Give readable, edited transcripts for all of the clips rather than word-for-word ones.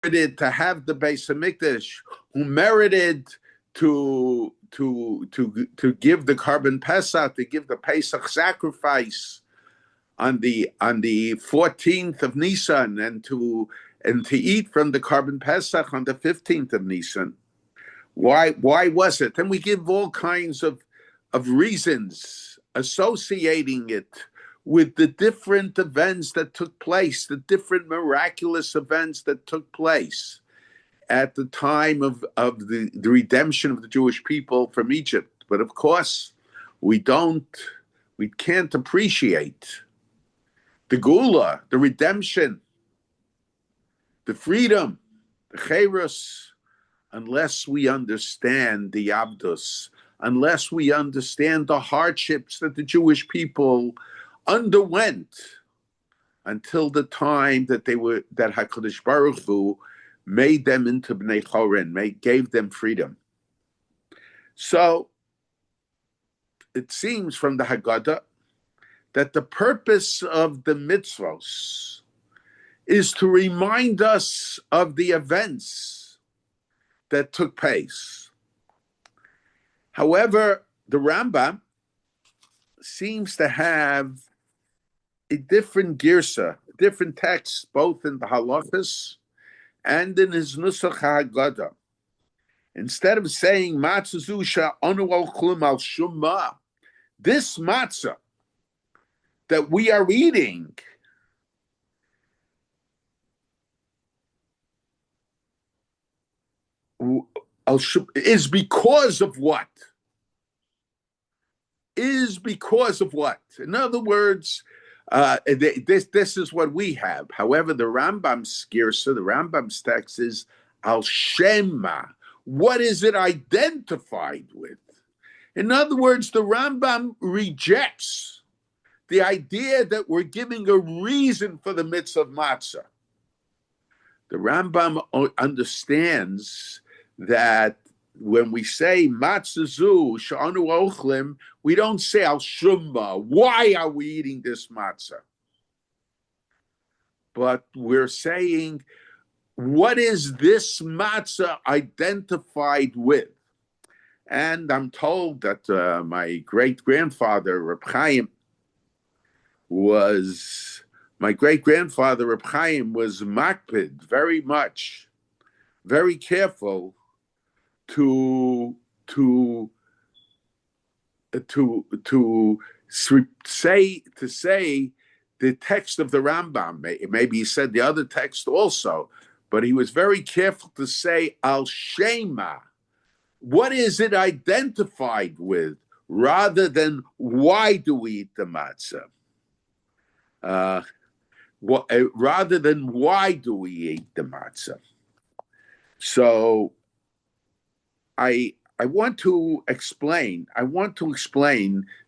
merited to have the Beis Hamikdash, who merited to give the carbon Pesach, to give the Pesach sacrifice on the 14th of Nisan, and to eat from the carbon Pesach on the 15th of Nisan. Why was it? And we give all kinds of reasons associating it with the different events that took place, the different miraculous events that took place at the time of the redemption of the Jewish people from Egypt. But of course, we can't appreciate the Gula, the redemption, the freedom, the Cherus, unless we understand the Abdus, unless we understand the hardships that the Jewish people underwent until the time that HaKadosh Baruch Hu made them into Bnei Chorin, gave them freedom. So it seems from the Hagaddah that the purpose of the mitzvos is to remind us of the events that took place. However, the Rambam seems to have a different girsa, a different text, both in the halachas and in his Nusach HaHagaddah. Instead of saying matzah zu she'anu al klum al shumma, this matzah that we are eating is because of what? Is because of what? In other words, this is what we have. However, the Rambam's girsa, the Rambam's text is al shema. What is it identified with? In other words, the Rambam rejects the idea that we're giving a reason for the mitzvah of matzah. The Rambam understands that when we say matzah zu she'anu ochlim, we don't say al shumma. Why are we eating this matzah? But we're saying, what is this matzah identified with? And I'm told that my great-grandfather, Rabbi Chaim, was makpid very much, very careful to say the text of the Rambam. Maybe he said the other text also, but he was very careful to say al shema. What is it identified with, rather than why do we eat the matzah? Rather than why do we eat the matzah? So I want to explain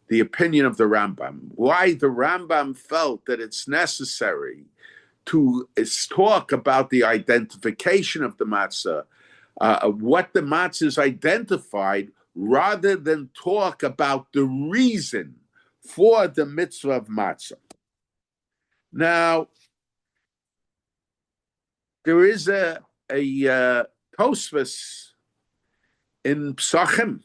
the opinion of the Rambam, why the Rambam felt that it's necessary to talk about the identification of the matzah, what the matzah is identified, rather than talk about the reason for the mitzvah of matzah. Now, there is a Tosfos in Psachim.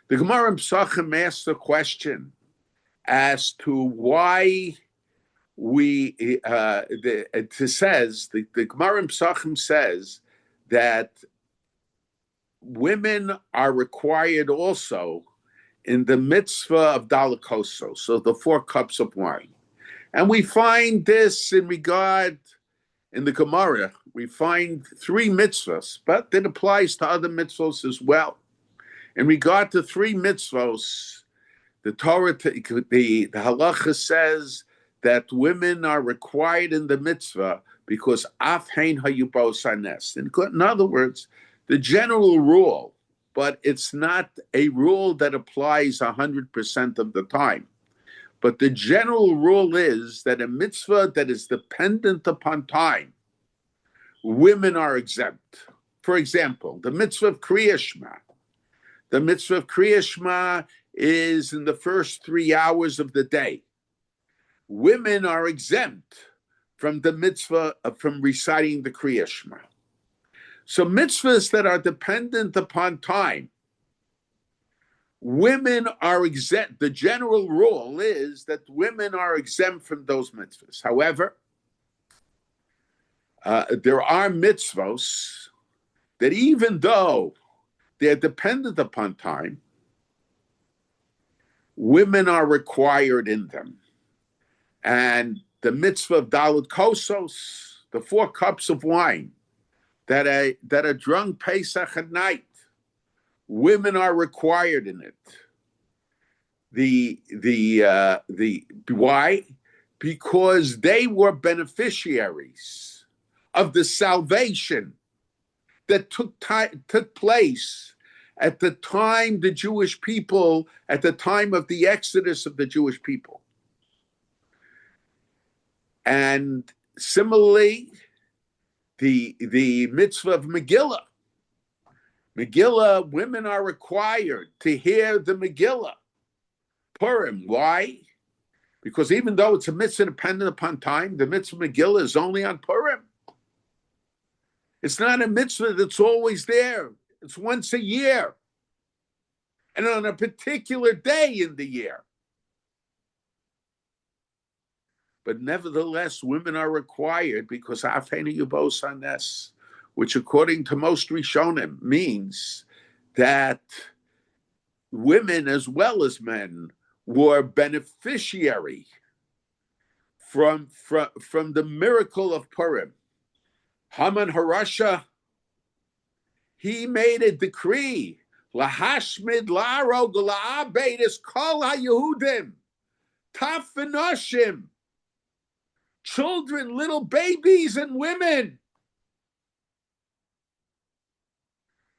The Gemara in Psachim asks the question as to why the Gemara in Psachim says that women are required also in the mitzvah of dalikoso, so the 4 cups of wine. And we find this in the Gemara, we find 3 mitzvahs, but it applies to other mitzvahs as well. In regard to 3 mitzvahs, the Torah, the halacha says that women are required in the mitzvah because af hein hayu haneis. In other words, the general rule, but it's not a rule that applies 100% of the time. But the general rule is that a mitzvah that is dependent upon time, women are exempt. For example, the mitzvah of Kriya Shema. The mitzvah of Kriya Shema is in the first 3 hours of the day. Women are exempt from the mitzvah from reciting the Kriya Shema. So mitzvahs that are dependent upon time, women are exempt. The general rule is that women are exempt from those mitzvahs. However, there are mitzvahs that even though they're dependent upon time, women are required in them. And the mitzvah of Dalit Kosos, the 4 cups of wine that are drunk Pesach at night, women are required in it. Why? Because they were beneficiaries of the salvation that took place at the time at the time of the exodus of the Jewish people. And similarly, the mitzvah of Megillah. Megillah, women are required to hear the Megillah. Purim, why? Because even though it's a mitzvah dependent upon time, the mitzvah Megillah is only on Purim. It's not a mitzvah that's always there. It's once a year. And on a particular day in the year. But nevertheless, women are required because hein hayu, which according to most Rishonim means that women as well as men were beneficiary from the miracle of Purim. Haman Harasha, he made a decree, lahashmid la'arog la'abed es kol haYehudim, taf v'noshim, children, little babies and women.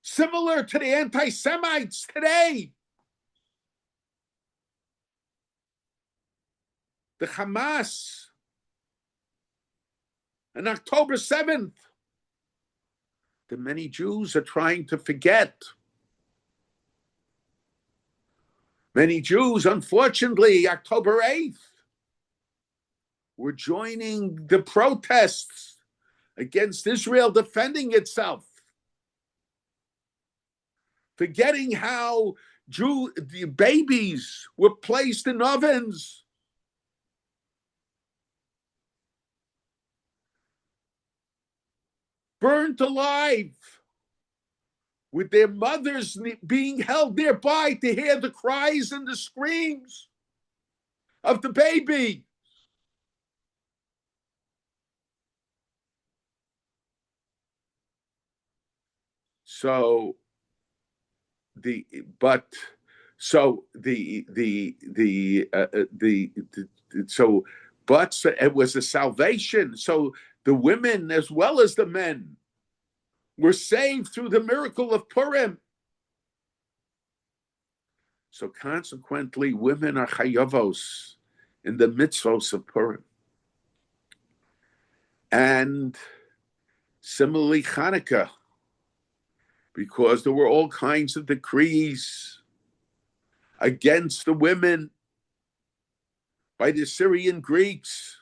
Similar to the anti-Semites today. The Hamas on October 7th. The many Jews are trying to forget. Many Jews, unfortunately, October 8th, were joining the protests against Israel defending itself. Forgetting how the babies were placed in ovens. Burnt alive, with their mothers being held nearby to hear the cries and the screams of the baby. So it was a salvation. So the women as well as the men were saved through the miracle of Purim. So consequently, women are chayavos in the mitzvos of Purim. And similarly, Hanukkah, because there were all kinds of decrees against the women by the Syrian Greeks.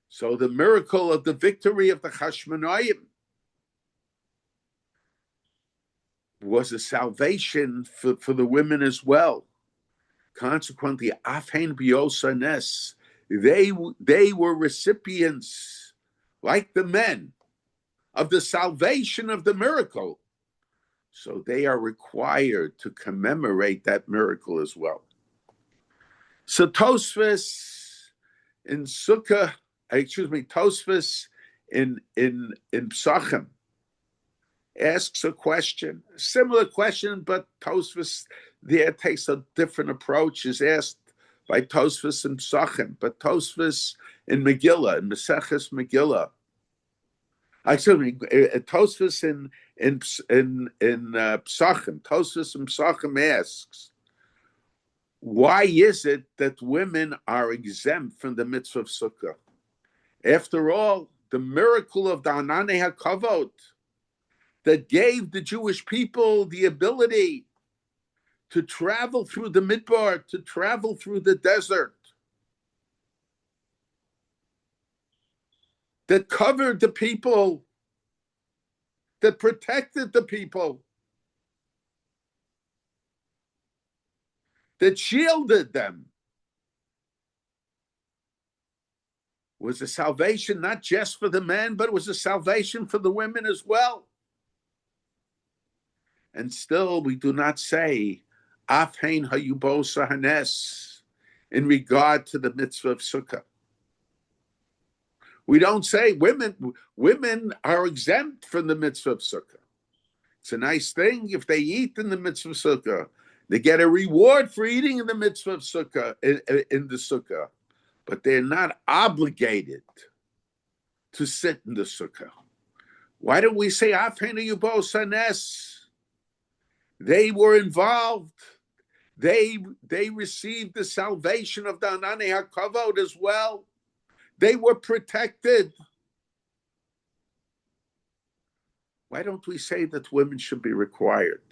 So the miracle of the victory of the Hashmonaim was a salvation for the women as well. Consequently, hein hayu, they were recipients, like the men, of the salvation of the miracle. So they are required to commemorate that miracle as well. So Tosfos in Sukkah, Tosfos in Psachim asks a question, a similar question, but Tosfos there takes a different approach, is asked by Tosfos in Psachim, but Tosfos in Megillah, in Maseches Megillah. Tosfos in Psachim. Tosfos in Psachim asks, why is it that women are exempt from the mitzvah of Sukkah? After all, the miracle of the Ananei HaKavod that gave the Jewish people the ability to travel through the Midbar, to travel through the desert, that covered the people, that protected the people, that shielded them. Was a salvation not just for the men, but it was a salvation for the women as well. And still, we do not say, hein, hayu, haneis, in regard to the mitzvah of sukkah. We don't say women are exempt from the mitzvah of sukkah. It's a nice thing if they eat in the mitzvah of sukkah. They get a reward for eating in the mitzvah of sukkah, in the sukkah. But they're not obligated to sit in the sukkah. Why don't we say, hein, hayu, haneis? They were involved. They received the salvation of the ananei hakavod as well. They were protected. Why don't we say that women should be required?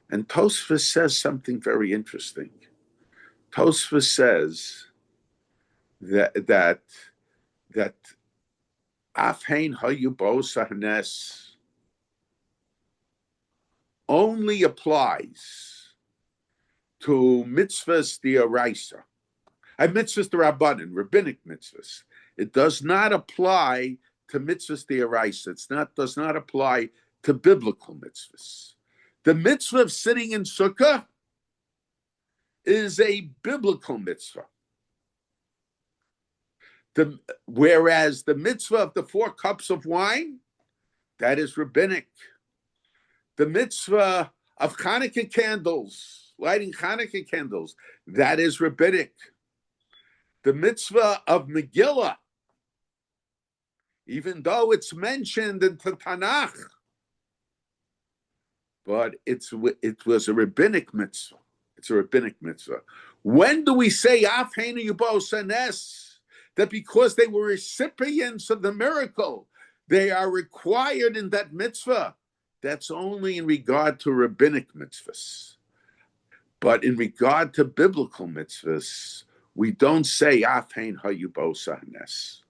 And Tosfos says something very interesting. Tosfos says that hein, hayu, haneis only applies to mitzvahs d'oraisa, mitzvahs d'rabbanan, rabbinic mitzvahs. It does not apply to mitzvahs d'oraisa. It does not apply to biblical mitzvahs. The mitzvah of sitting in sukkah is a biblical mitzvah. Whereas the mitzvah of the 4 cups of wine, that is rabbinic. The mitzvah of Hanukkah candles, lighting Hanukkah candles, that is rabbinic. The mitzvah of Megillah, even though it's mentioned in the Tanakh, but it was a rabbinic mitzvah. It's a rabbinic mitzvah. When do we say hein, hayu, haneis? That because they were recipients of the miracle, they are required in that mitzvah? That's only in regard to rabbinic mitzvahs. But in regard to biblical mitzvahs, we don't say hein, hayu, haneis.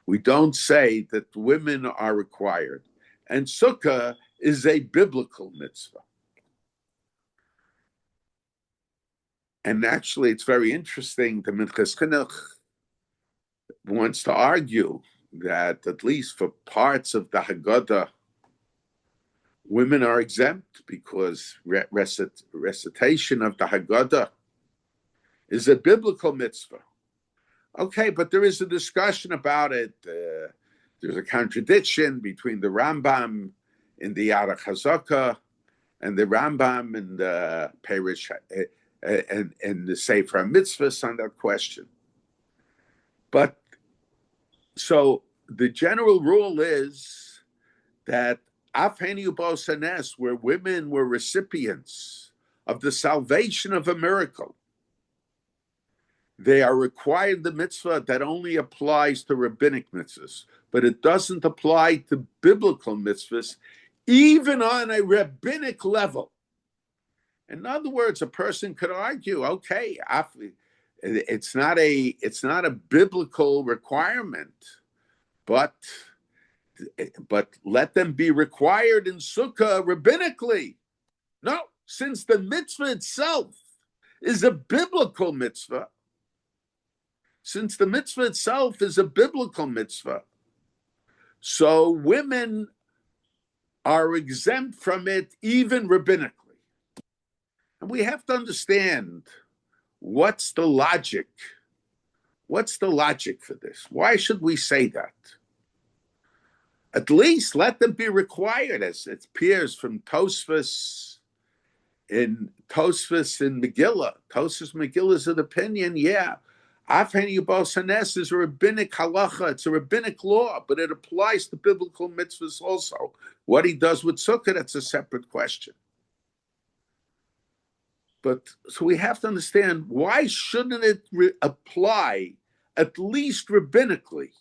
We don't say that women are required. And sukkah is a biblical mitzvah. And actually, it's very interesting. The Minchas Chinuch wants to argue that at least for parts of the Hagaddah, women are exempt because recitation of the Hagaddah is a biblical mitzvah. Okay, but there is a discussion about it. There's a contradiction between the Rambam in the Yad HaChazakah and the Rambam in the Perish and the Sefer HaMitzvahs on that question. But so the general rule is that hein, hayu, haneis, where women were recipients of the salvation of a miracle, they are required the mitzvah that only applies to rabbinic mitzvahs, but it doesn't apply to biblical mitzvahs, even on a rabbinic level. In other words, a person could argue, okay, it's not a biblical requirement, but let them be required in sukkah rabbinically. No, since the mitzvah itself is a biblical mitzvah, since the mitzvah itself is a biblical mitzvah, so women are exempt from it even rabbinically. And we have to understand what's the logic. What's the logic for this? Why should we say that? At least let them be required, as it appears from Tosfos in Megillah. Tosfos Megillah is an opinion, yeah. hein, hayu, haneis is a rabbinic halacha. It's a rabbinic law, but it applies to biblical mitzvahs also. What he does with sukkah, that's a separate question. But so we have to understand, why shouldn't it apply at least rabbinically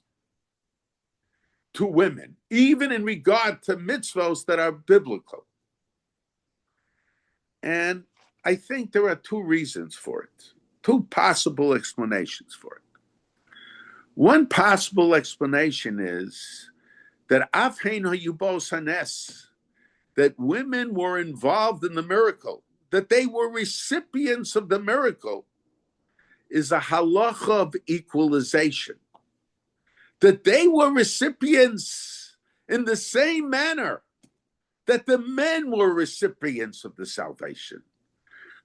to women, even in regard to mitzvahs that are biblical? And I think there are 2 reasons for it, 2 possible explanations for it. One possible explanation is that hein, hayu haneis, that women were involved in the miracle, that they were recipients of the miracle, is a halacha of equalization. That they were recipients in the same manner that the men were recipients of the salvation.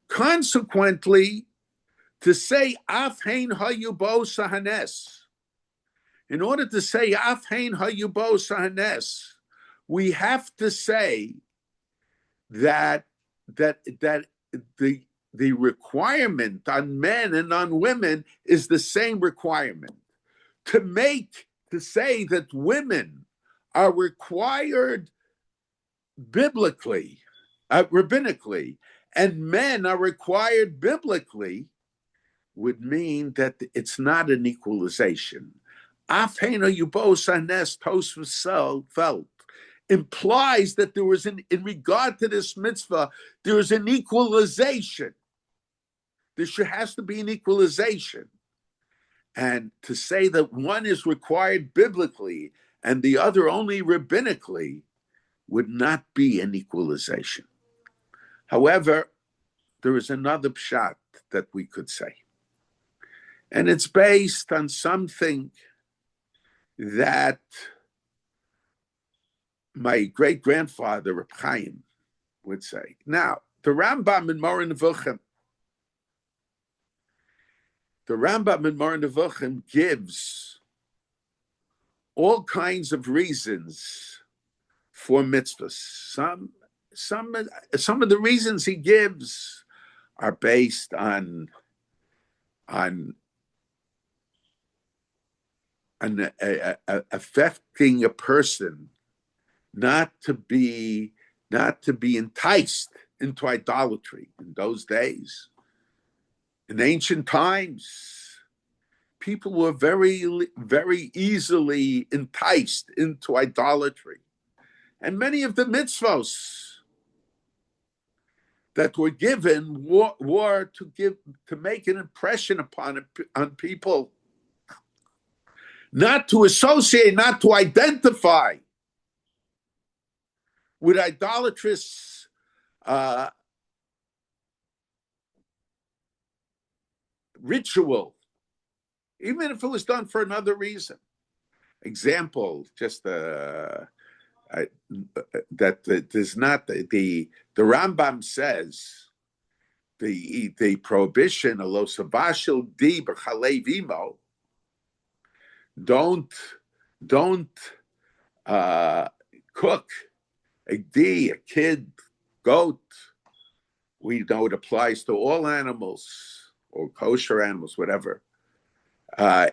Consequently, to say hein hayu haneis, in order to say hein hayu haneis, we have to say that the requirement on men and on women is the same requirement. To say that women are required biblically, rabbinically, and men are required biblically would mean that it's not an equalization. Af hein hayu haneis, Tosfos felt, implies that there was in regard to this mitzvah, there is an equalization. There has to be an equalization. And to say that one is required biblically and the other only rabbinically would not be an equalization. However, there is another pshat that we could say. And it's based on something that my great-grandfather, Reb Chaim, would say. Now, the Rambam in Moreh Nevuchim, gives all kinds of reasons for mitzvahs. Some of the reasons he gives are based on affecting a person not to be enticed into idolatry. In those days, in ancient times, people were very, very easily enticed into idolatry. And many of the mitzvos that were given were to make an impression on people, not to associate, not to identify with idolatrous ritual, even if it was done for another reason. Example, just that there's not the Rambam says the prohibition of lo savashil di b'chalei vimo, don't cook a kid, goat. We know it applies to all animals or kosher animals, whatever,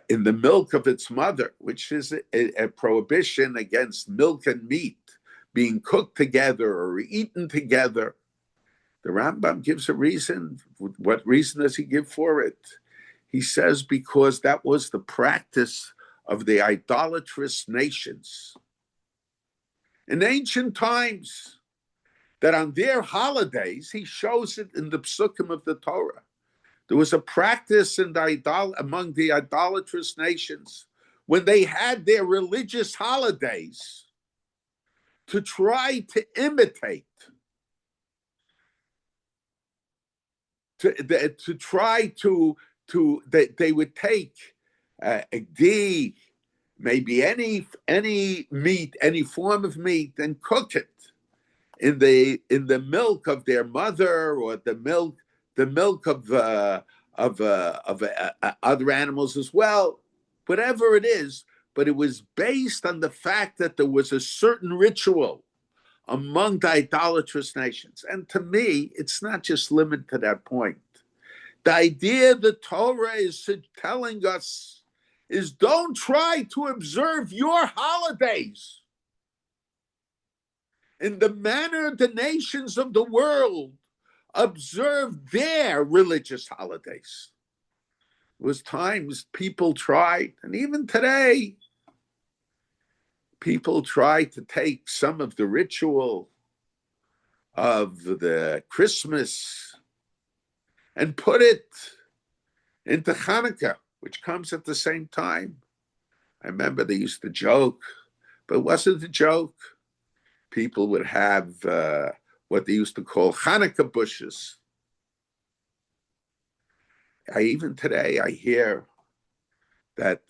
in the milk of its mother, which is a prohibition against milk and meat being cooked together or eaten together. The Rambam gives a reason. What reason does he give for it? He says because that was the practice of the idolatrous nations in ancient times, that on their holidays, he shows it in the psukim of the Torah. There was a practice among the idolatrous nations when they had their religious holidays to try to imitate, they would take a ghee, maybe any meat, any form of meat, and cook it in the milk of their mother or the milk of other animals as well, whatever it is. But it was based on the fact that there was a certain ritual among the idolatrous nations. And to me, it's not just limited to that point. The idea the Torah is telling us is don't try to observe your holidays in the manner the nations of the world observe their religious holidays. There was times people tried, and even today, people try to take some of the ritual of the Christmas and put it into Hanukkah, which comes at the same time. I remember they used to joke, but it wasn't a joke. People would have what they used to call Hanukkah bushes. Even today, I hear that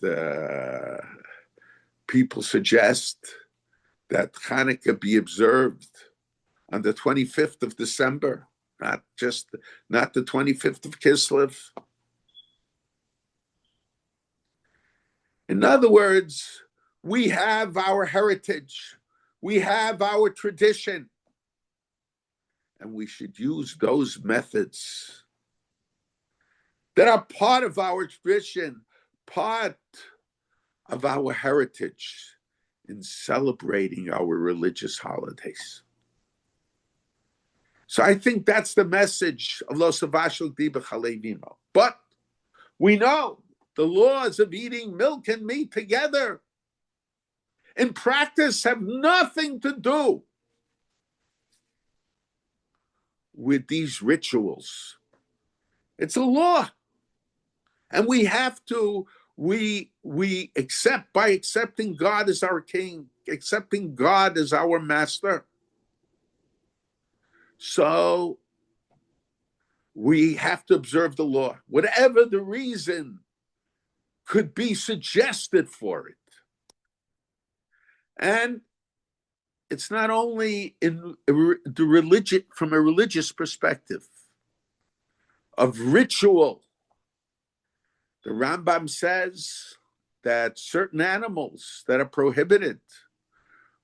people suggest that Hanukkah be observed on the 25th of December, not the 25th of Kislev. In other words, we have our heritage, we have our tradition, and we should use those methods that are part of our tradition, part of our heritage in celebrating our religious holidays. So I think that's the message of Lo Savashal Di B'Chalevimo. But we know the laws of eating milk and meat together in practice have nothing to do with these rituals. It's a law. And we have to, we accept by accepting God as our king, accepting God as our master. So we have to observe the law, whatever the reason could be suggested for it. And it's not only in the religion, from a religious perspective of ritual. The Rambam says that certain animals that are prohibited,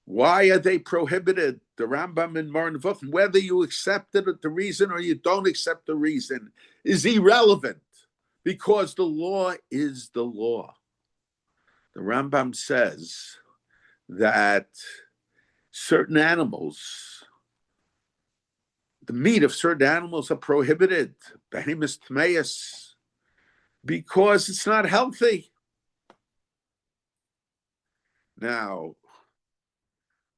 why are they prohibited? The Rambam in Moreh Nevuchim, whether you accept it, the reason, or you don't accept the reason, is irrelevant because the law is the law. The Rambam says that certain animals, the meat of certain animals are prohibited, behemoths tmeis, because it's not healthy. Now,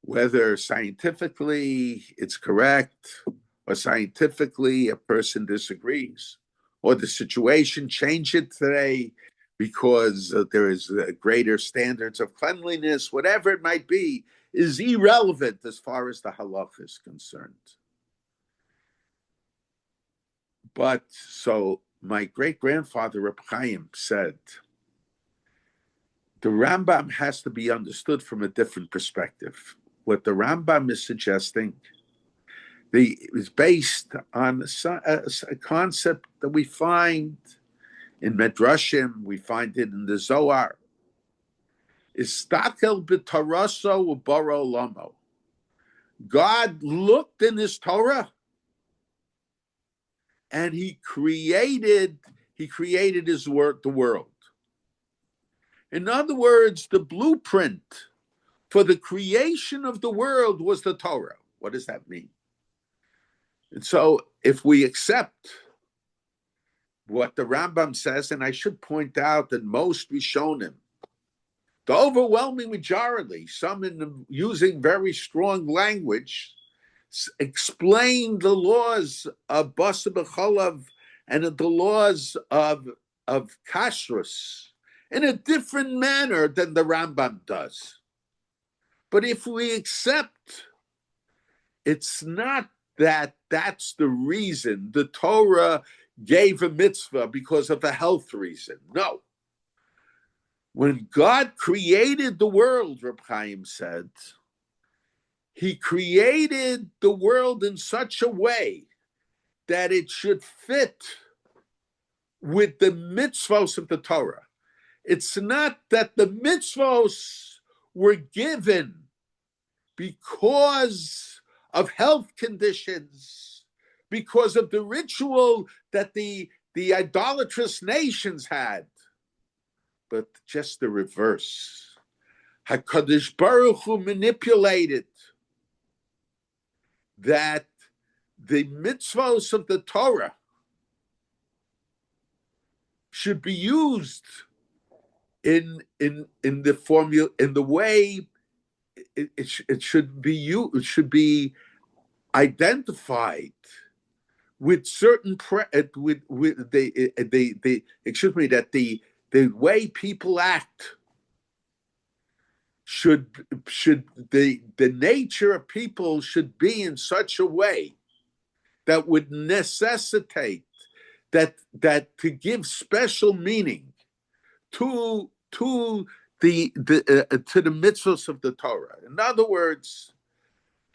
whether scientifically it's correct or scientifically a person disagrees, or the situation changed it today because there is greater standards of cleanliness, whatever it might be, is irrelevant as far as the halach is concerned. But so my great-grandfather, Reb Chaim, said, the Rambam has to be understood from a different perspective. What the Rambam is suggesting is based on a concept that we find in Medrashim, we find it in the Zohar. Istakel b'taraso u'baro lamo. God looked in his Torah and he created his work, the world. In other words, the blueprint for the creation of the world was the Torah. What does that mean? And so if we accept what the Rambam says, and I should point out that most Rishonim, the overwhelming majority, some in them using very strong language, explain the laws of Basa B'Cholav and the laws of Kashrus in a different manner than the Rambam does. But if we accept, it's not that that's the reason the Torah gave a mitzvah because of a health reason. No. When God created the world, Reb Chaim said, he created the world in such a way that it should fit with the mitzvos of the Torah. It's not that the mitzvos were given because of health conditions, because of the ritual that the idolatrous nations had, but just the reverse. HaKadosh Baruch Hu manipulated that the mitzvos of the Torah should be used in the formula, in the way it should be used. It should be identified with certain the way people act should the nature of people should be in such a way that would necessitate that to give special meaning to the mitzvahs of the Torah. In other words,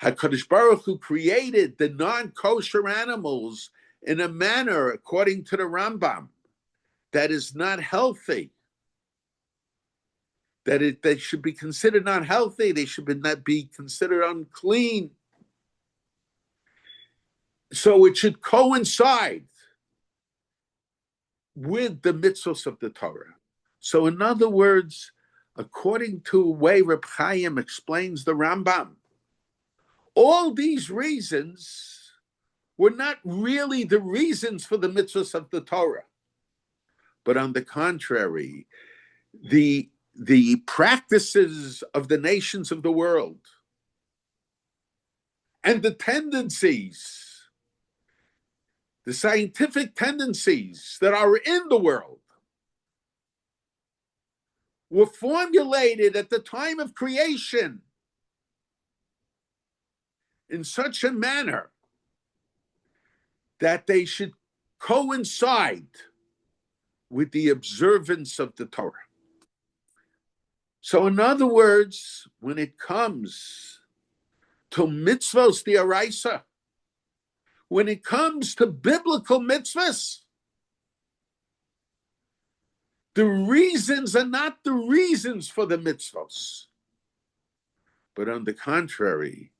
HaKadosh Baruch Hu created the non-kosher animals in a manner, according to the Rambam, that is not healthy. That they should be considered not healthy. They should not be considered unclean. So it should coincide with the mitzvahs of the Torah. So in other words, according to the way Reb Chaim explains the Rambam, all these reasons were not really the reasons for the mitzvahs of the Torah. But on the contrary, the practices of the nations of the world and the tendencies, the scientific tendencies that are in the world were formulated at the time of creation in such a manner that they should coincide with the observance of the Torah. So in other words, when it comes to mitzvos d'oraisa, when it comes to biblical mitzvahs, the reasons are not the reasons for the mitzvos, but on the contrary,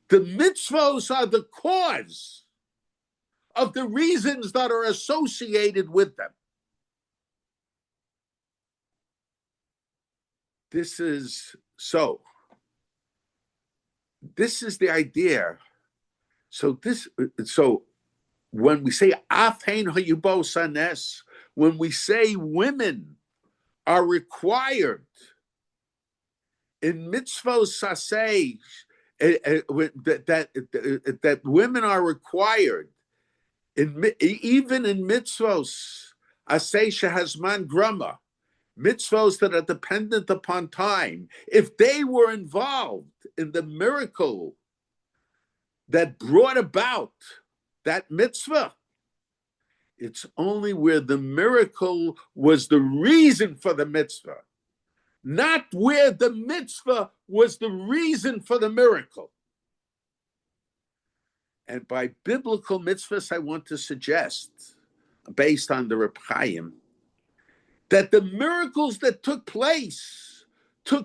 the mitzvos are the cause of the reasons that are associated with them. This is the idea. So when we say hein, hayu, when we say women are required in mitzvos saseh, that women are required even in mitzvos aseh shehazman grama, mitzvos that are dependent upon time, if they were involved in the miracle that brought about that mitzvah, it's only where the miracle was the reason for the mitzvah, not where the mitzvah was the reason for the miracle. And by biblical mitzvahs, I want to suggest, based on the Reb Chaim, that the miracles that took place to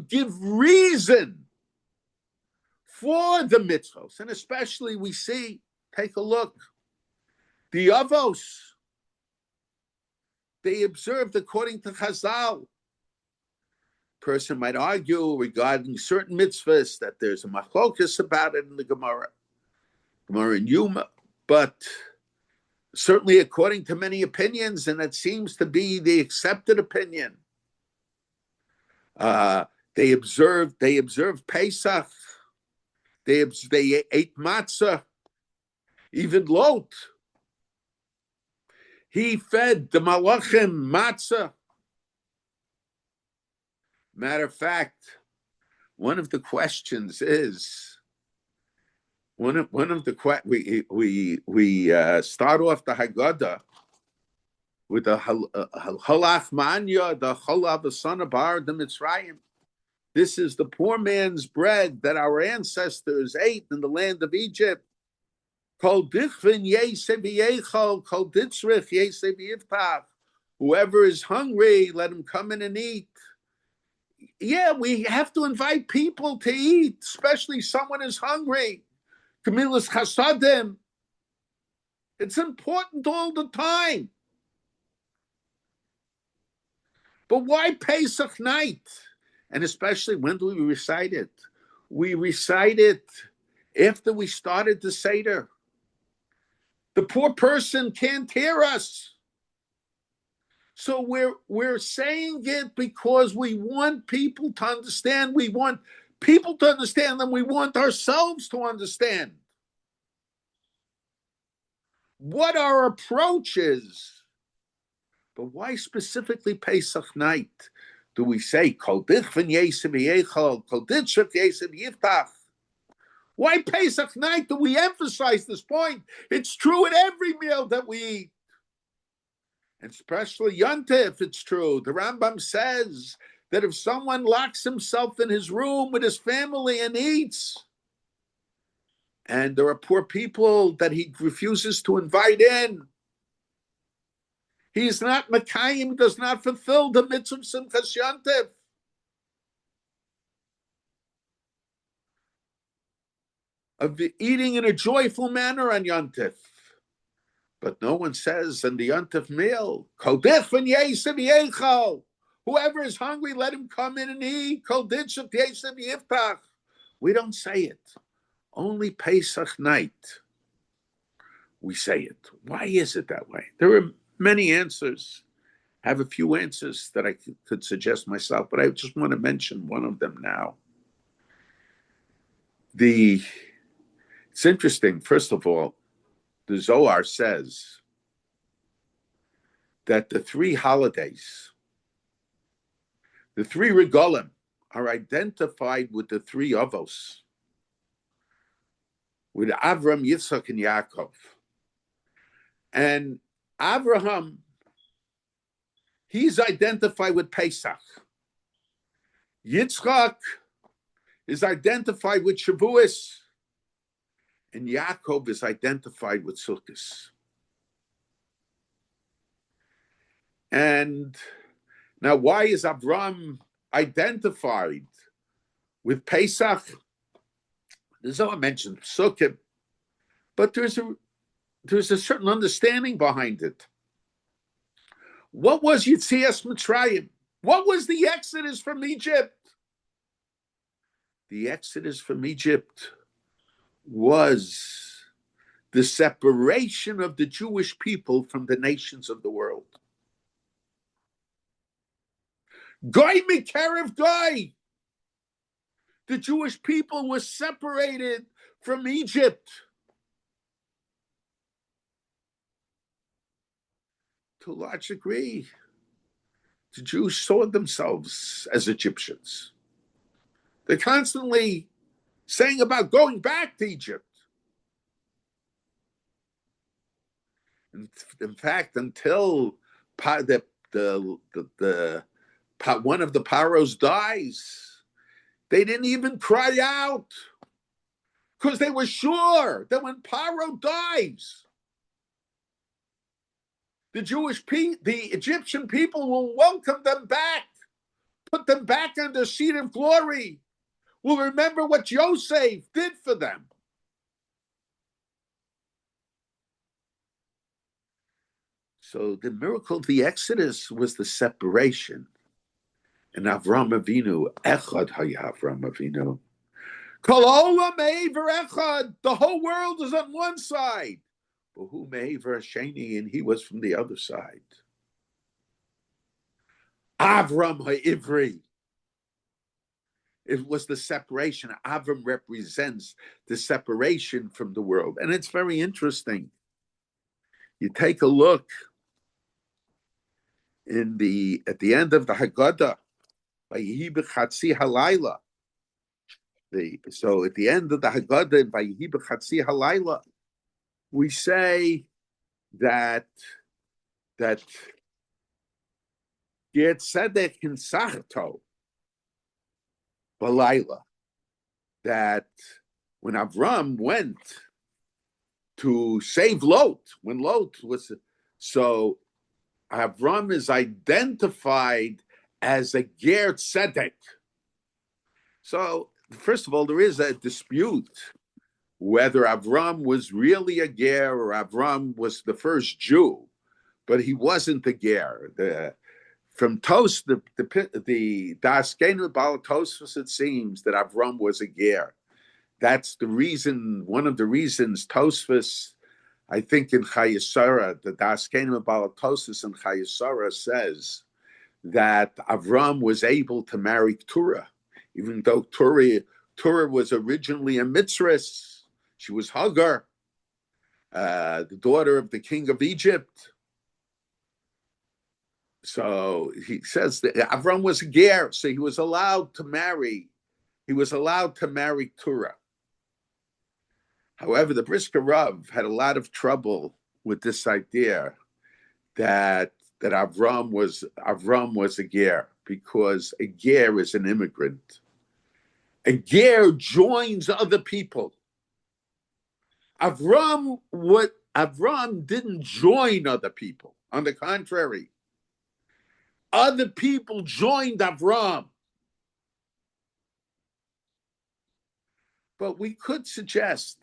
give reason for the mitzvahs. And especially we see, take a look, the Avos, they observed according to Chazal. Person might argue regarding certain mitzvahs that there's a machlokas about it in the Gemara in Yuma, but certainly according to many opinions, and it seems to be the accepted opinion, they observed Pesach, they ate matzah, even Lot. He fed the malachim matzah. Matter of fact, one of the questions is, we start off the Hagaddah with the halach manya, the chalav asana bar the Mitzrayim. This is the poor man's bread that our ancestors ate in the land of Egypt. Kol dichvin yeseh v'yechal, kol ditzrich yeseh v'yiftach. Whoever is hungry, let him come in and eat. Yeah, we have to invite people to eat, especially someone is hungry. Gemilas chasadim. It's important all the time. But why Pesach night? And especially, when do we recite it? We recite it after we started the Seder. The poor person can't hear us. So we're saying it because we want people to understand. We want people to understand, and we want ourselves to understand what our approach is. But why specifically Pesach night do we say Kol Dichvan Yesem Yechal, Kol Ditchuk Yesem Yiftach? Why Pesach night do we emphasize this point? It's true at every meal that we eat. And especially Yontif, it's true. The Rambam says that if someone locks himself in his room with his family and eats, and there are poor people that he refuses to invite in, he is not Makayim, does not fulfill the mitzvah of Simchas Yontif. Of eating in a joyful manner on Yontif. But no one says in the Yontif meal, Kol Dichvan Yesem Yechal. Whoever is hungry, let him come in and eat. Kol Ditchuk Yesem Yiftach. We don't say it. Only Pesach night we say it. Why is it that way? There are many answers. I have a few answers that I could suggest myself, but I just want to mention one of them now. It's interesting, first of all, the Zohar says that the three holidays, the three regalim, are identified with the three avos, with Avram, Yitzchak, and Yaakov. And Avraham, he's identified with Pesach. Yitzchak is identified with Shavuos. And Yaakov is identified with Sukkot. And now, why is Avram identified with Pesach? The Zohar mentioned Sukkot, but there's a certain understanding behind it. What was Yetzias Mitzrayim? What was the Exodus from Egypt? The Exodus from Egypt was the separation of the Jewish people from the nations of the world. Goy Mikerev Goy. The Jewish people were separated from Egypt. To a large degree, the Jews saw themselves as Egyptians. They're constantly saying about going back to Egypt. In fact, until one of the Paros dies, they didn't even cry out because they were sure that when Paro dies, the Egyptian people will welcome them back, put them back on their seat of glory, will remember what Yosef did for them. So the miracle of the Exodus was the separation. And Avram Avinu, Echad Haya Avram Avinu. Kol olam me'ever echad. The whole world is on one side. But who me'ever sheni, and he was from the other side. Avram ha'ivri. It was the separation. Avram represents the separation from the world. And it's very interesting. You take a look at the end of the Hagaddah, Vayihi b'chatzi halayla. So at the end of the Hagaddah, Vayihi b'chatzi halayla, we say that Ger Tzedek in Sachto Balayla, that when Avram went to save Lot, when Lot was, so Avram is identified as a Ger Tzedek. So first of all, there is a dispute whether Avram was really a Ger or Avram was the first Jew, but he wasn't a Ger. From Tos, the Daskenu Balatosfos, it seems that Avram was a Ger. That's the reason, one of the reasons Tosfos, I think in Chayesara, the Daskenu Balatosfos in Chayesara says that Avram was able to marry Keturah, even though Keturah was originally a Mitzris. She was Hagar, the daughter of the king of Egypt. So he says that Avram was a ger, so he was allowed to marry. He was allowed to marry Turah. However, the Brisker Rav had a lot of trouble with this idea that Avram was a ger, because a ger is an immigrant. A ger joins other people. Avram didn't join other people. On the contrary, other people joined Avram. But we could suggest,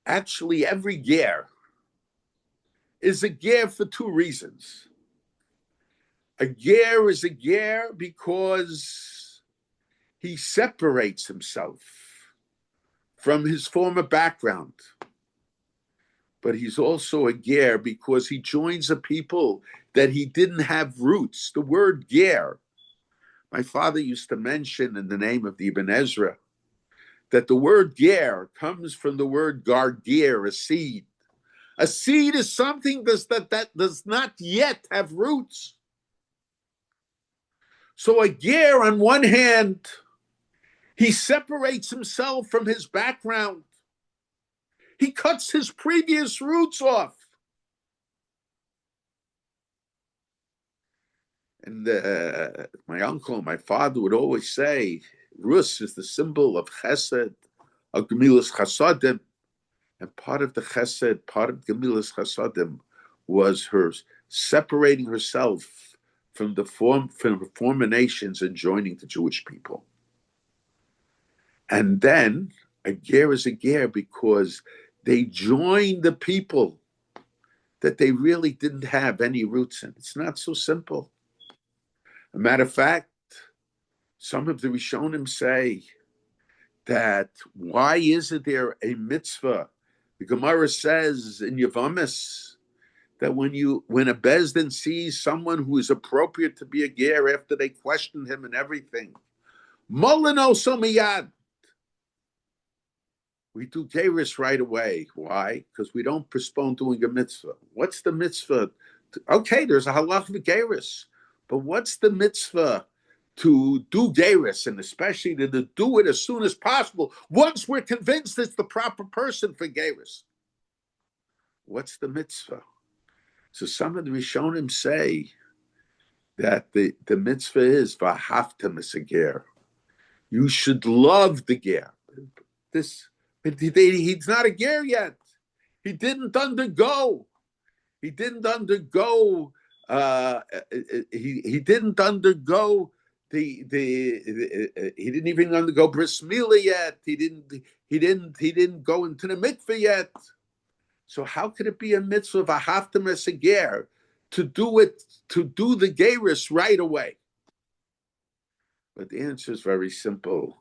actually, every ger is a ger for two reasons. A ger is a ger because he separates himself from his former background. But he's also a ger because he joins a people that he didn't have roots. The word ger, my father used to mention in the name of the Ibn Ezra, that the word ger comes from the word gargir, a seed. A seed is something that does not yet have roots. So a ger, on one hand, he separates himself from his background. He cuts his previous roots off. And my uncle, my father would always say, Rus is the symbol of chesed, of gemilas chasadim. And part of the chesed, part of gemilas chasadim was her separating herself from the former nations and joining the Jewish people. And then a ger is a ger because they joined the people that they really didn't have any roots in. It's not so simple. A matter of fact, some of the Rishonim say that why isn't there a mitzvah? The Gemara says in Yavamis that when a Bezdin sees someone who is appropriate to be a ger after they question him and everything, Molino Somiyad, we do gerus right away. Why? Because we don't postpone doing a mitzvah. What's the mitzvah? Okay, there's a halach of gerus, but what's the mitzvah to do gerus, and especially to do it as soon as possible once we're convinced it's the proper person for gerus? What's the mitzvah? So some of the Rishonim say that the mitzvah is v'ahavta misager. You should love the ger. He's not a ger yet. He didn't undergo. He didn't undergo. He didn't undergo he didn't even undergo bris milah yet. He didn't go into the mikveh yet. So how could it be a mitzvah of a haftam as a ger to do the gerus right away? But the answer is very simple.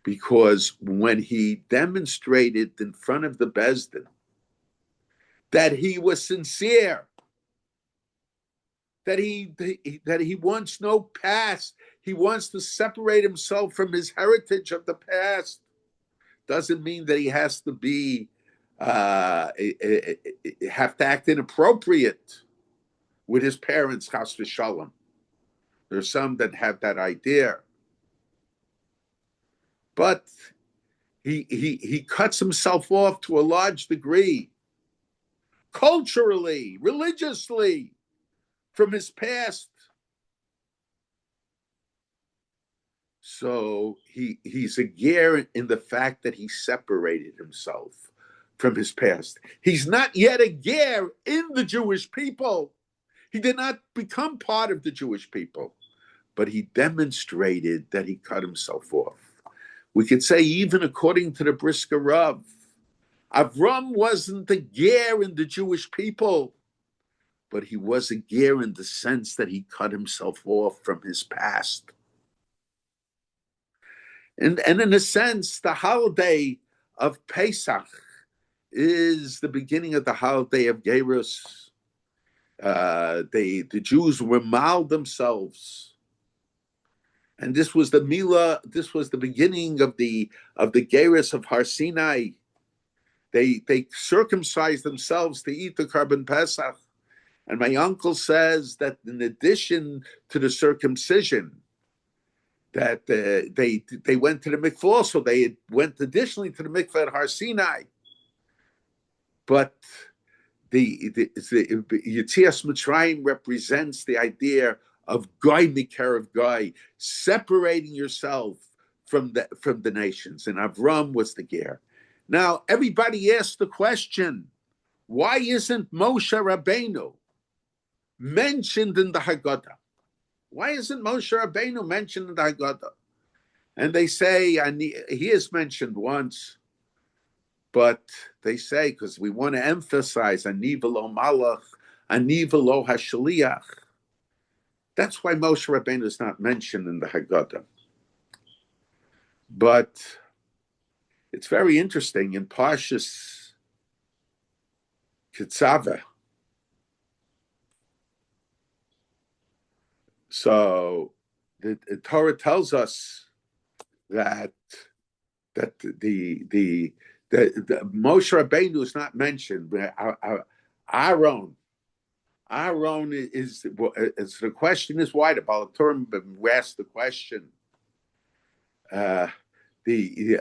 Because when he demonstrated in front of the Bezdin that he was sincere, that he wants no past, he wants to separate himself from his heritage of the past, doesn't mean that he has to be have to act inappropriate with his parents, chas v'shalom. There's some that have that idea. But he cuts himself off to a large degree, culturally, religiously, from his past. So he's a ger in the fact that he separated himself from his past. He's not yet a ger in the Jewish people. He did not become part of the Jewish people, but he demonstrated that he cut himself off. We could say, even according to the Brisker Rav, Avram wasn't a ger in the Jewish people, but he was a ger in the sense that he cut himself off from his past. And in a sense, the holiday of Pesach is the beginning of the holiday of Gerus. The Jews were mal themselves. And this was the Milah, this was the beginning of the Gerus of Har Sinai. They circumcised themselves to eat the Karban Pesach. And my uncle says that in addition to the circumcision, that they went to the mikveh also. They went additionally to the mikveh at Har Sinai. But the Yetzias Mitzrayim represents the idea of goy mikerev goy, separating yourself from the nations. And Avram was the ger. Now everybody asked the question: why isn't Moshe Rabbeinu mentioned in the Hagaddah? Why isn't Moshe Rabbeinu mentioned in the Hagaddah? And they say he is mentioned once, but they say because we want to emphasize ani v'lo malach, ani v'lo hashaliach. That's why Moshe Rabbeinu is not mentioned in the Hagaddah. But it's very interesting in Parshas Kitzaveh. So the Torah tells us that the Moshe Rabbeinu is not mentioned. Aaron is the question is why the Baal Turim asked the question. Why isn't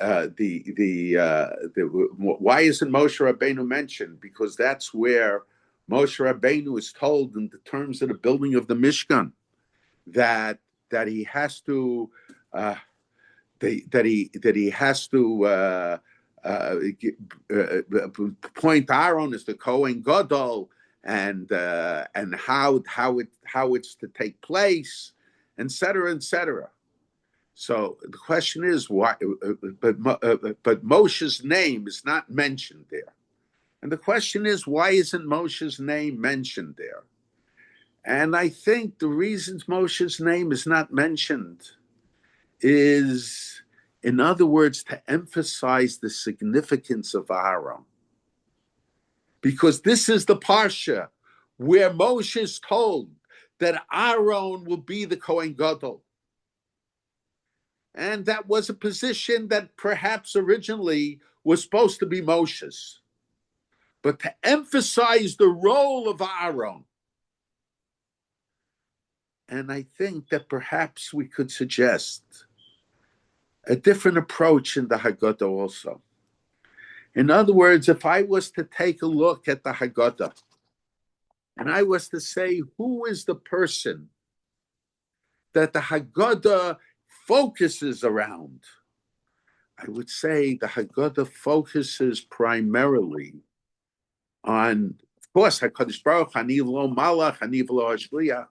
Moshe Rabbeinu mentioned? Because that's where Moshe Rabbeinu is told in the terms of the building of the Mishkan that he has to point Aaron as the Kohen Gadol and how it's to take place, etc., etc. So the question is why, but Moshe's name is not mentioned there, and the question is why isn't Moshe's name mentioned there? And I think the reasons Moshe's name is not mentioned is, in other words, to emphasize the significance of Aaron, because this is the parsha where Moshe is told that Aaron will be the Kohen Gadol. And that was a position that perhaps originally was supposed to be Moshe's. But to emphasize the role of Aaron, and I think that perhaps we could suggest a different approach in the Hagaddah also. In other words, if I was to take a look at the Hagaddah, and I was to say, who is the person that the Hagaddah focuses around, I would say the Hagaddah focuses primarily on, of course, HaKadosh Baruch Hu, Ani v'lo malach, Ani v'lo hashliach.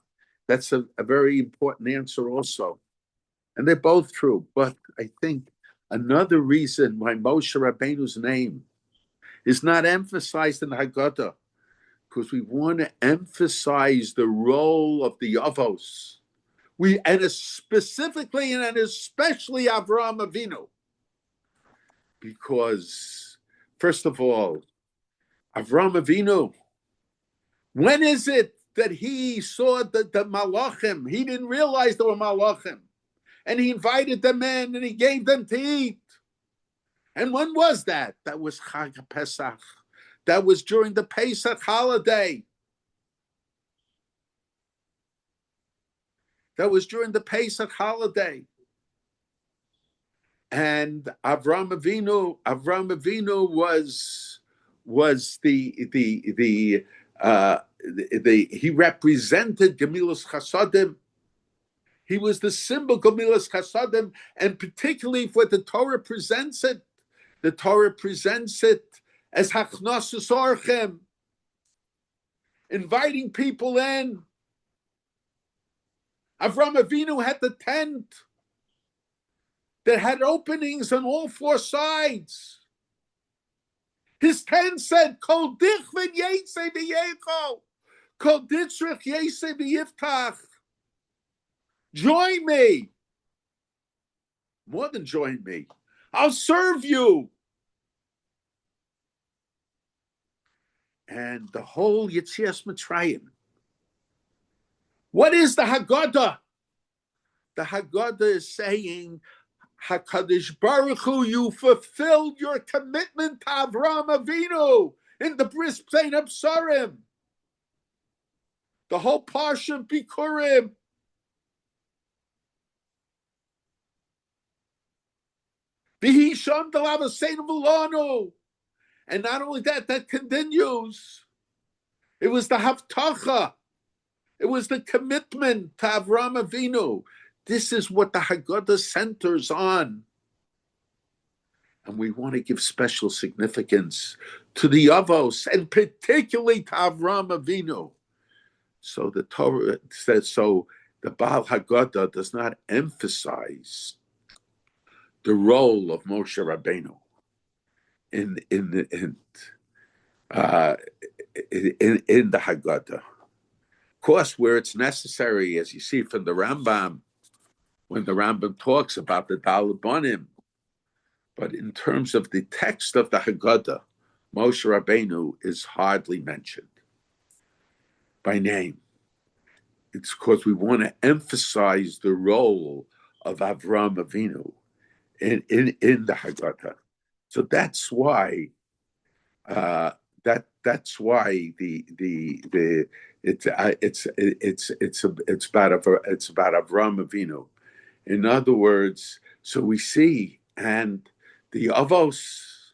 That's a very important answer also. And they're both true. But I think another reason why Moshe Rabbeinu's name is not emphasized in the Hagaddah, because we want to emphasize the role of the Avos. Specifically and especially Avraham Avinu. Because, first of all, Avraham Avinu, when is it that he saw the malachim? He didn't realize there were malachim. And he invited them in and he gave them to eat. And when was that? That was Chag Pesach. That was during the Pesach holiday. That was during the Pesach holiday. And Avraham Avinu he represented Gemilas Chasadim. He was the symbol of Gemilas Chasadim, and particularly what the Torah presents it. The Torah presents it as Hachnasus Orchem, inviting people in. Avraham Avinu had the tent that had openings on all four sides. His tent said, Kol dichvin yetze b'yecho, Kol ditzrich yetze b'yiftach. Join me. More than join me. I'll serve you. And the whole Yetzias Mitzrayim. What is the Hagaddah? The Hagaddah is saying, HaKadosh Baruch Hu, you fulfilled your commitment to Avraham Avinu in the Bris Psein Absarim. The whole parsha of Bikurim. V'hisham d'lavaseinu v'lanu. And not only that, that continues. It was the Haftacha. It was the commitment to Avraham Avinu. This is what the Hagaddah centers on. And we want to give special significance to the Avos, and particularly to Avraham Avinu. So the Torah says, so the Baal Hagaddah does not emphasize the role of Moshe Rabbeinu in the Hagaddah. Of course, where it's necessary, as you see from the Rambam, when the Rambam talks about the Daled Banim, but in terms of the text of the Hagaddah, Moshe Rabbeinu is hardly mentioned by name. It's because we want to emphasize the role of Avraham Avinu in the Hagaddah. So that's why that's why it's about Avraham Avinu. In other words, so we see, and the Avos,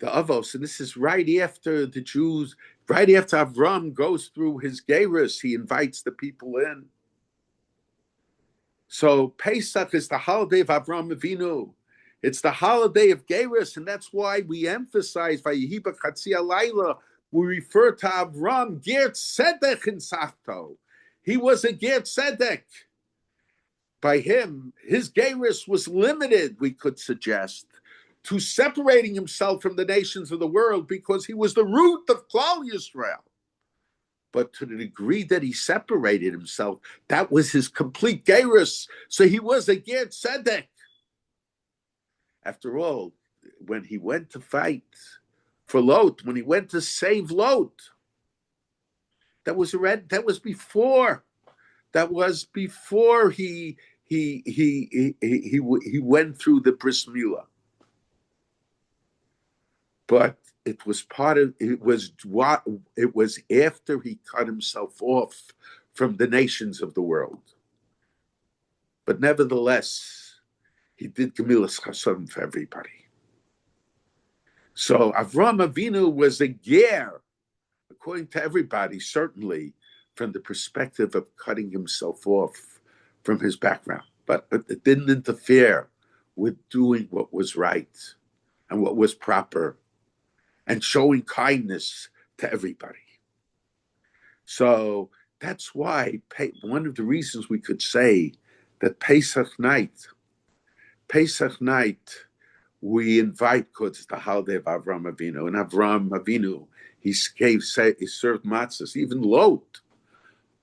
and this is right after the Jews, right after Avram goes through his Geirus, he invites the people in. So Pesach is the holiday of Avram Avinu. It's the holiday of Geirus, and that's why we emphasize Vayehi b'chatzi halayla. We refer to Avram Ger Tzedek in Sachto. He was a Ger Tzedek. By him, his Geirus was limited, we could suggest, to separating himself from the nations of the world because he was the root of Klal Yisrael. But to the degree that he separated himself, that was his complete Geirus. So he was a Ger Tzedek. After all, when he went to fight for Lot, when he went to save Lot, that was before he went through the bris milah. But it was after he cut himself off from the nations of the world. But nevertheless, he did Gemilas Chasadim for everybody. So Avraham Avinu was a ger, according to everybody, certainly from the perspective of cutting himself off from his background. But it didn't interfere with doing what was right and what was proper and showing kindness to everybody. So that's why one of the reasons we could say that Pesach night, we invite, because it's the holiday of Avraham Avinu. And Avraham Avinu, he served matzahs. Even Lot,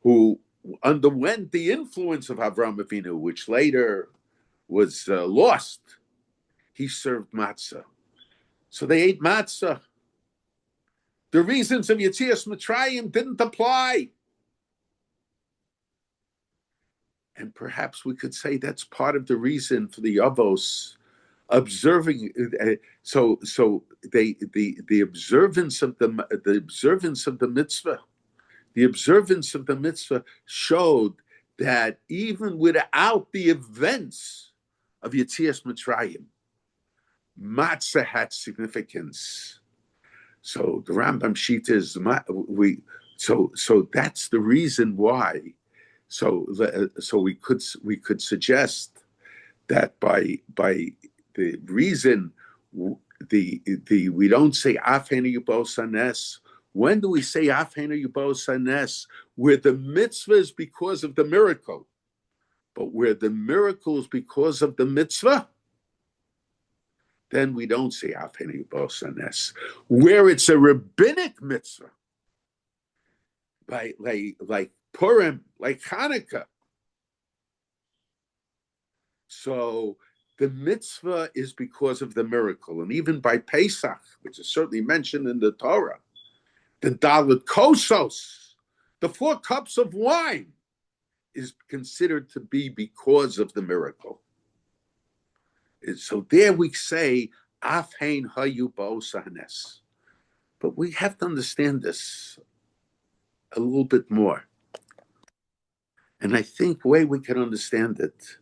who underwent the influence of Avraham Avinu, which later was lost, he served matzah. So they ate matzah. The reasons of Yetzias Mitzrayim didn't apply. And perhaps we could say that's part of the reason for the Avos observing. So the observance of the mitzvah showed that even without the events of Yetzias Mitzrayim, matzah had significance. So the Rambam sheet is so that's the reason why. So we could suggest that by the reason we don't say af hein hayu haneis. When do we say af hein hayu haneis? Where the mitzvah is because of the miracle, but where the miracle is because of the mitzvah, then we don't say af hein hayu haneis. Where it's a rabbinic mitzvah, like Purim, like Hanukkah. So the mitzvah is because of the miracle. And even by Pesach, which is certainly mentioned in the Torah, the Dalet Kosos, the 4 cups of wine, is considered to be because of the miracle. So there we say, af hein hayu haneis. But we have to understand this. a little bit more. And I think the way we can understand it,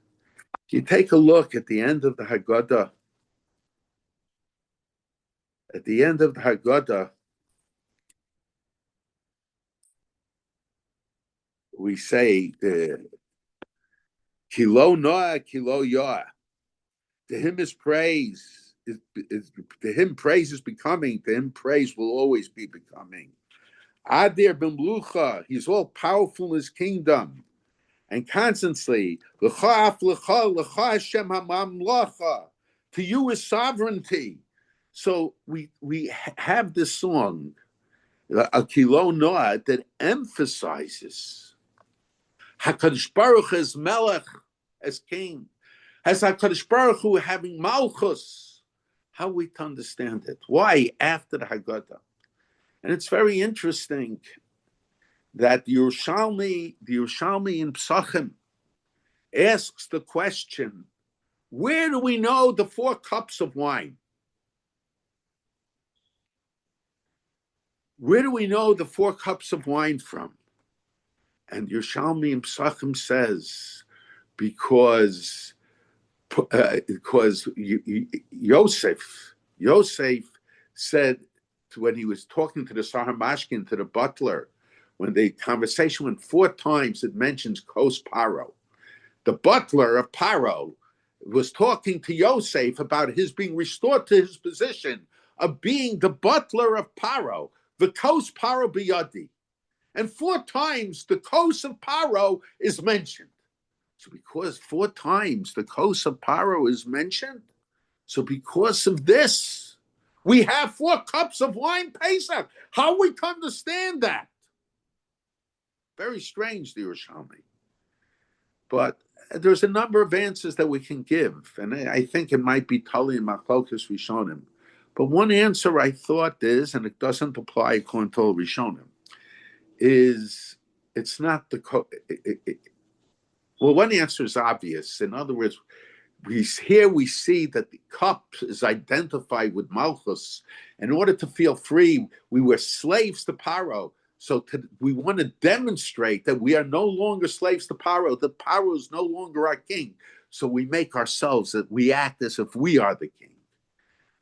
you take a look at the end of the Hagaddah. At the end of the Hagaddah, we say the Kilo Noah, Kilo Yah. To him is praise. To him praise is becoming. To him praise will always be becoming. Adir b'mlucha. He's all powerful in his kingdom. And constantly, L'cha af l'cha, L'cha Hashem hamamlacha. To you is sovereignty. So we have this song, a Kilo Noah, that emphasizes HaKadosh Baruch as Melech, as king. As HaKadosh Baruch Hu having Malchus. How we to understand it? Why after the Hagaddah? And it's very interesting that the Yerushalmi in Psachim asks the question, where do we know the 4 cups of wine? Where do we know the 4 cups of wine from? And Yerushalmi in Psachim says, because Yosef said when he was talking to the Sahar Mashkin, to the butler, when the conversation went 4 times, it mentions Kos Paro. The butler of Paro was talking to Yosef about his being restored to his position of being the butler of Paro, the Kos Paro Biyadi. And 4 times the Kos of Paro is mentioned. So because 4 times the Kos of Paro is mentioned, so because of this, we have 4 cups of wine Pesach. How we can understand that? Very strange, the Yerushalmi. But there's a number of answers that we can give, and I think it might be Tali and Machlokas Rishonim. But one answer I thought is, and it doesn't apply according to Rishonim, is it's not the well, one answer is obvious. In other words, we see that the cup is identified with Malchus. In order to feel free, we were slaves to Paro. So we want to demonstrate that we are no longer slaves to Paro, that Paro is no longer our king. So we make ourselves, that we act as if we are the king.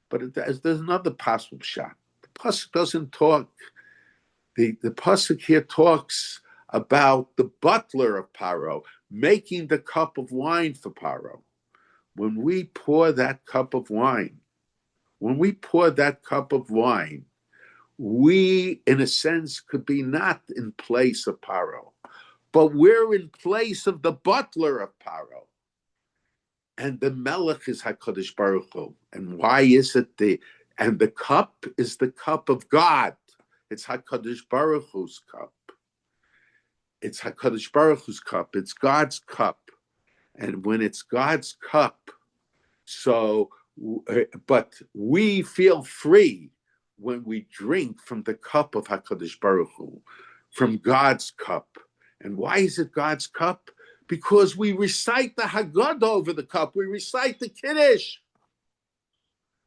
But there's another possible shot. The Pasuk doesn't talk. The Pasuk here talks about the butler of Paro making the cup of wine for Paro. When we pour that cup of wine, we, in a sense, could be not in place of Paro, but we're in place of the butler of Paro. And the Melech is HaKadosh Baruch Hu. And why is it the cup is the cup of God. It's HaKadosh Baruch Hu's cup. It's HaKadosh Baruch Hu's cup. It's God's cup. And when it's God's cup, but we feel free when we drink from the cup of HaKadosh Baruch Hu, from God's cup. And why is it God's cup? Because we recite the Hagaddah over the cup. We recite the Kiddush.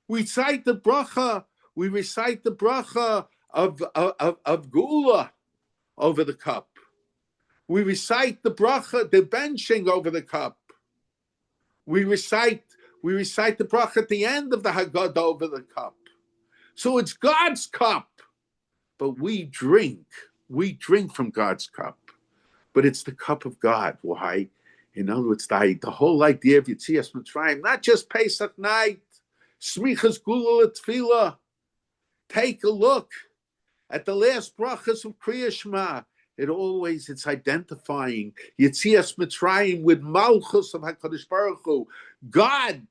We recite the bracha. We recite the bracha of Geula over the cup. We recite the bracha, the benching over the cup. We recite the bracha at the end of the Hagaddah over the cup. So it's God's cup, but we drink from God's cup. But it's the cup of God. Why? In other words, the whole idea of Yetzias Mitzrayim, not just Pesach night, Smichas Gula Tefillah. Take a look at the last brachas of Kriya Shema. It's identifying Yetzias Mitzrayim with Malchus of HaKadosh Baruch Hu. God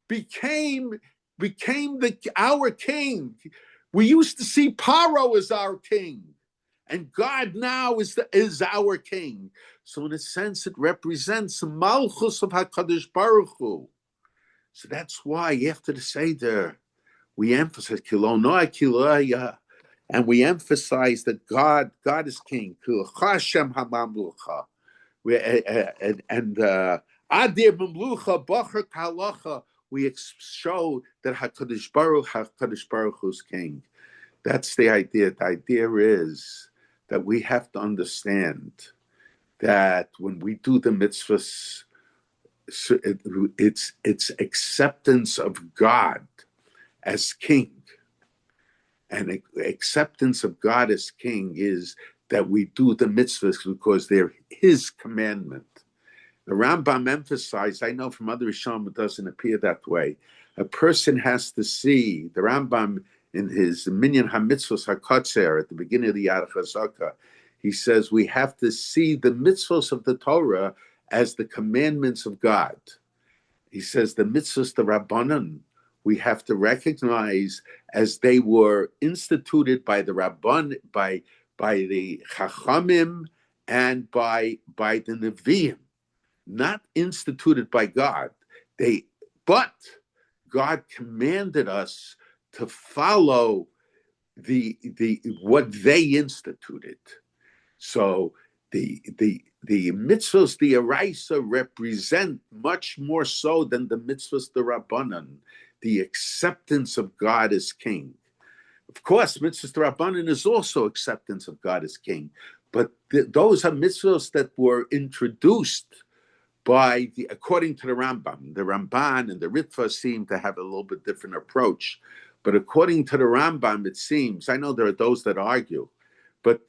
became our king. We used to see Paro as our king, and God now is our king. So in a sense, it represents the Malchus of HaKadosh Baruch Hu. So that's why after the Seder, we emphasize Kilo Noah, Kilo Yah. And we emphasize that God is king. And Adir Mamlucha Bachar Kalacha, we show that HaKadosh Baruch Hu is king. That's the idea. The idea is that we have to understand that when we do the mitzvahs, it's acceptance of God as king. And acceptance of God as king is that we do the mitzvahs because they're his commandment. The Rambam emphasized, I know from other Rishonim it doesn't appear that way. A person has to see, the Rambam in his Minyan HaMitzvos HaKotzer at the beginning of the Yad Chazaka, he says we have to see the mitzvos of the Torah as the commandments of God. He says the mitzvos, the Rabbanan, we have to recognize as they were instituted by the Rabban, by the Chachamim, and by the Nevi'im, not instituted by God. But God commanded us to follow the what they instituted. So the mitzvahs, the Araisa, represent much more so than the mitzvahs, the Rabbanan, the acceptance of God as king. Of course, mitzvahs, the Rabbanan is also acceptance of God as king, but those are mitzvahs that were introduced according to the Rambam. The Ramban and the Ritva seem to have a little bit different approach, but according to the Rambam, it seems, I know there are those that argue, but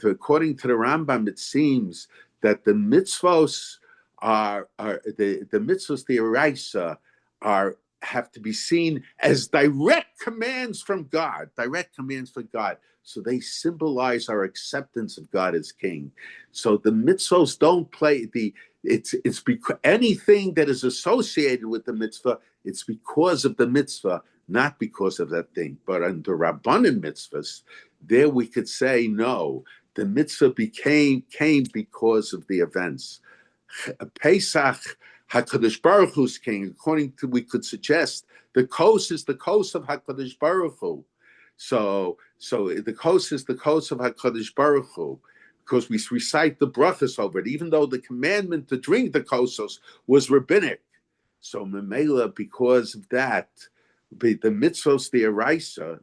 according to the Rambam, it seems that the mitzvos the mitzvos, the Araisa, have to be seen as direct commands from God, So they symbolize our acceptance of God as king. So the mitzvos don't play it's because anything that is associated with the mitzvah, it's because of the mitzvah, not because of that thing. But under Rabbanan mitzvahs, there we could say, no, the mitzvah came because of the events. Pesach, HaKadosh Baruch Hu's king, according to, we could suggest, the kos is the kos of HaKadosh Baruch Hu. So the kos is the kos of HaKadosh Baruch Hu, because we recite the brachas over it, even though the commandment to drink the kosos was rabbinic. So Memela, because of that, the mitzvos, the Araisa,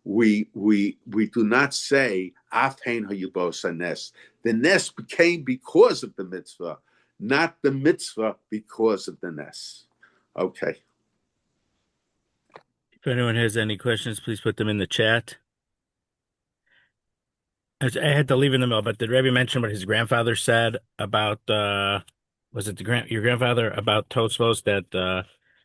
we do not say hein hayu haneis. The nes came because of the mitzvah, not the mitzvah because of the nes. Okay. If anyone has any questions, please put them in the chat. I had to leave in the middle, but did Rabbi mention what his grandfather said about was it your grandfather about Tosfos that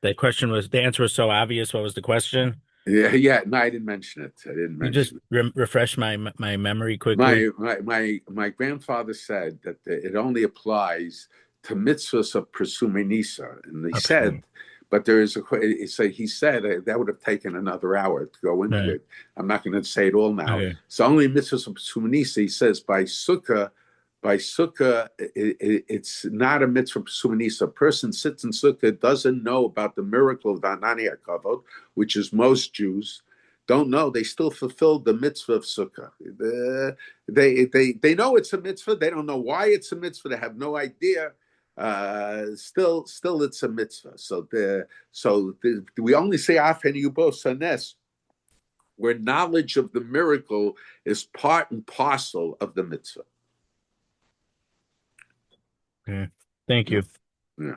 the answer was so obvious? What was the question? Yeah. No, I didn't mention it. You just refresh my memory quickly. My grandfather said that it only applies to mitzvahs of Presumei Nisa, and he said, but there is he said that would have taken another hour to go into it. I'm not going to say it all now. Okay. So only mitzvahs of Presumei Nisa. He says by sukkah, it's not a mitzvah Presumei Nisa. A person sits in sukkah, doesn't know about the miracle of the Anani HaKavod, which is most Jews don't know. They still fulfilled the mitzvah of sukkah. They know it's a mitzvah. They don't know why it's a mitzvah. They have no idea. Still it's a mitzvah. So we only say af hein hayu haneis, where knowledge of the miracle is part and parcel of the mitzvah. Okay. Thank you. Yeah.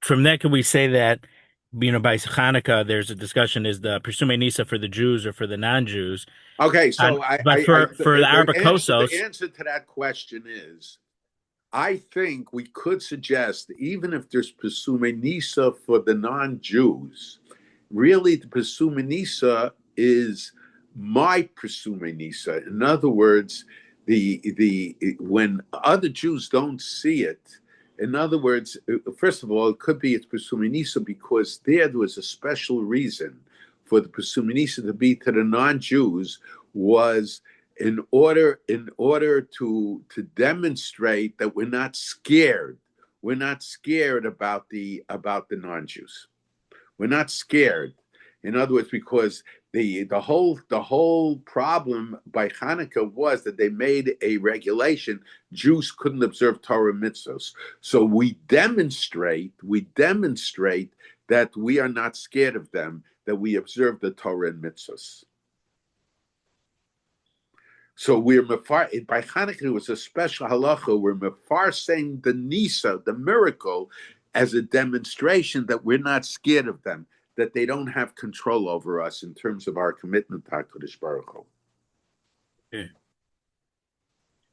From that, can we say that, by Hanukkah, there's a discussion: is the Presumei Nisa for the Jews or for the non-Jews? Okay, so for the Arba Kosos, the answer to that question is, I think we could suggest, even if there's Presumei Nisa for the non-Jews, really the Presumei Nisa is my Presumei Nisa. In other words, when other Jews don't see it. In other words, first of all, it could be it's Presumei Nisa because there was a special reason for the Presumei Nisa to be to the non-Jews, was in order to demonstrate that we're not scared. We're not scared about the non-Jews. We're not scared. In other words, because the whole problem by Hanukkah was that they made a regulation Jews couldn't observe Torah mitzvos. So we demonstrate that we are not scared of them, that we observe the Torah and mitzvos. So we're by Hanukkah, it was a special halacha. We're mefarsing the nisa, the miracle, as a demonstration that we're not scared of them, that they don't have control over us in terms of our commitment to HaKadosh Baruch Hu. Okay.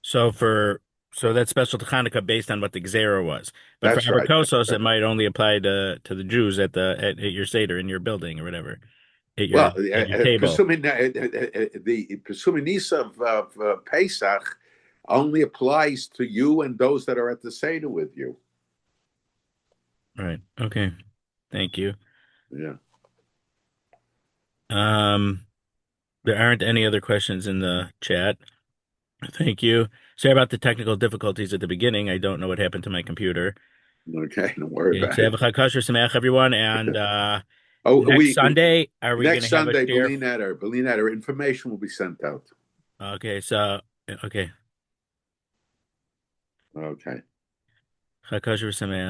So that's special to Hanukkah based on what the Gzera was. But for That's right. Abrakosos, it might only apply to the Jews at your Seder in your building or whatever, Well, at your table. the Pesumim Nisa of Pesach only applies to you and those that are at the Seder with you. Right. Okay. Thank you. Yeah. There aren't any other questions in the chat. Thank you. Sorry about the technical difficulties at the beginning. I don't know what happened to my computer. Okay, don't worry Okay, about so it. have a Chag Kosher Sameach, everyone. And Oh, next Sunday, are we going next to have a Sunday, share? Berlin Eder, information will be sent out. Okay, so okay. Okay. Chag Kosher Sameach.